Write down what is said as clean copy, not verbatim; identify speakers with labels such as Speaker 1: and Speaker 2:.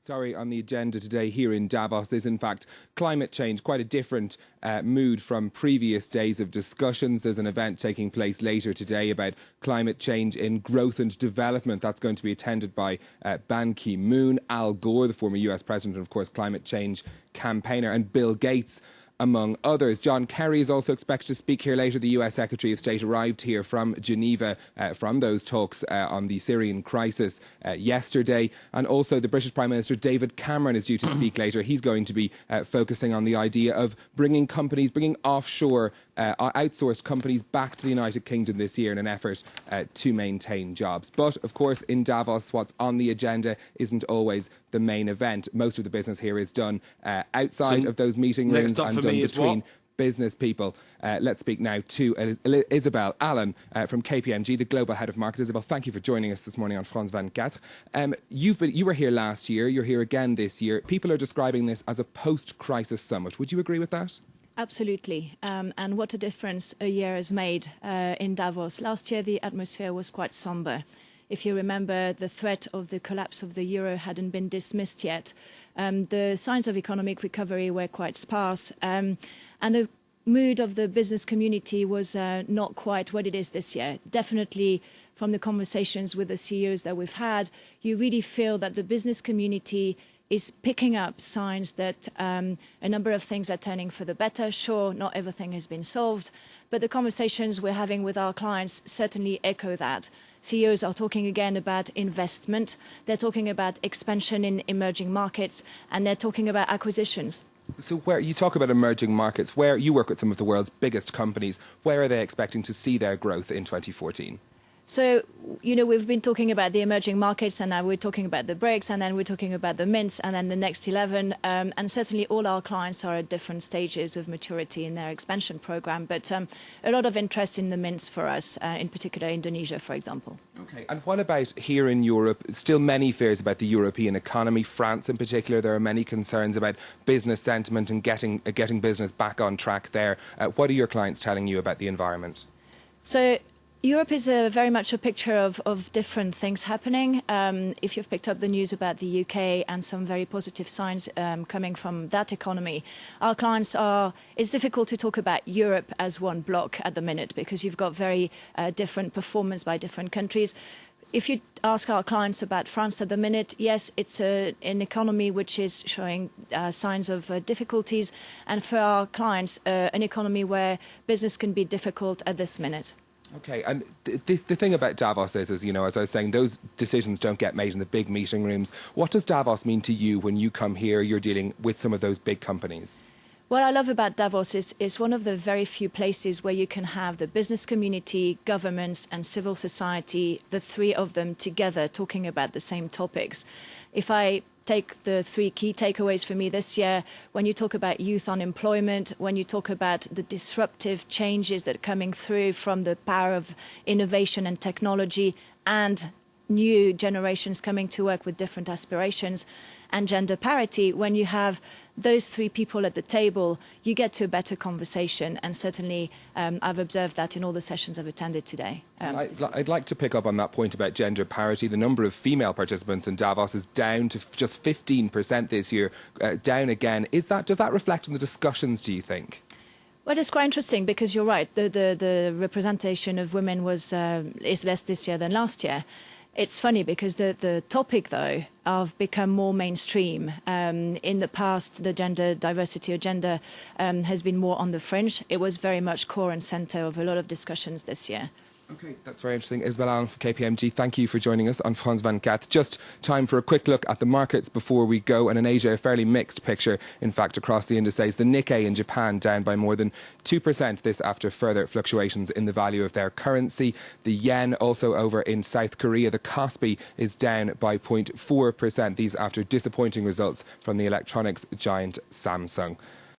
Speaker 1: Story on the agenda today here in Davos is in fact climate change, quite a different mood from previous days of discussions. There's an event taking place later today about climate change in growth and development. That's going to be attended by Ban Ki-moon, Al Gore, the former US president, and of course climate change campaigner, and Bill Gates, among others. John Kerry is also expected to speak here later. The US Secretary of State arrived here from Geneva from those talks on the Syrian crisis yesterday. And also the British Prime Minister David Cameron is due to speak later. He's going to be focusing on the idea of bringing offshore outsourced companies back to the United Kingdom this year in an effort to maintain jobs. But, of course, in Davos, what's on the agenda isn't always the main event. Most of the business here is done outside of those meeting rooms and done between business people. Let's speak now to Isabel Allen from KPMG, the Global Head of Markets. Isabel, thank you for joining us this morning on France 24. You were here last year, you're here again this year. People are describing this as a post-crisis summit. Would you agree with that?
Speaker 2: Absolutely. And what a difference a year has made in Davos. Last year, the atmosphere was quite somber. If you remember, the threat of the collapse of the euro hadn't been dismissed yet. The signs of economic recovery were quite sparse. And the mood of the business community was not quite what it is this year. Definitely from the conversations with the CEOs that we've had, you really feel that the business community is picking up signs that a number of things are turning for the better. Sure, not everything has been solved, but the conversations we're having with our clients certainly echo that. CEOs are talking again about investment, they're talking about expansion in emerging markets, and they're talking about acquisitions.
Speaker 1: So where you talk about emerging markets, where you work with some of the world's biggest companies, where are they expecting to see their growth in 2014?
Speaker 2: So, you know, we've been talking about the emerging markets, and now we're talking about the BRICS, and then we're talking about the mints, and then the next 11. And certainly all our clients are at different stages of maturity in their expansion program. But a lot of interest in the mints for us, in particular Indonesia, for example.
Speaker 1: Okay. And what about here in Europe? Still many fears about the European economy. France in particular, there are many concerns about business sentiment and getting business back on track there. What are your clients telling you about the environment?
Speaker 2: So Europe is very much a picture of different things happening. If you've picked up the news about the UK and some very positive signs coming from that economy, our clients it's difficult to talk about Europe as one block at the minute because you've got very different performance by different countries. If you ask our clients about France at the minute, yes, it's an economy which is showing signs of difficulties, and for our clients, an economy where business can be difficult at this minute.
Speaker 1: Okay, and the thing about Davos is, you know, as I was saying, those decisions don't get made in the big meeting rooms. What does Davos mean to you when you come here, you're dealing with some of those big companies?
Speaker 2: What I love about Davos is one of the very few places where you can have the business community, governments and civil society, the three of them together talking about the same topics. If I take the three key takeaways for me this year, when you talk about youth unemployment, when you talk about the disruptive changes that are coming through from the power of innovation and technology and new generations coming to work with different aspirations, and gender parity, when you have those three people at the table, you get to a better conversation. And certainly I've observed that in all the sessions I've attended today.
Speaker 1: I'd like to pick up on that point about gender parity. The number of female participants in Davos is down to just 15% this year, down again. Does that reflect on the discussions, do you think?
Speaker 2: Well, it's quite interesting because you're right. The representation of women is less this year than last year. It's funny because the topic, though, have become more mainstream. In the past, the gender diversity agenda has been more on the fringe. It was very much core and centre of a lot of discussions this year.
Speaker 1: Okay, that's very interesting. Isabel Allen from KPMG, thank you for joining us on France 24. Just time for a quick look at the markets before we go. And in Asia, a fairly mixed picture, in fact, across the indices. The Nikkei in Japan down by more than 2%, this after further fluctuations in the value of their currency. The yen also over in South Korea. The Kospi is down by 0.4%, these after disappointing results from the electronics giant Samsung.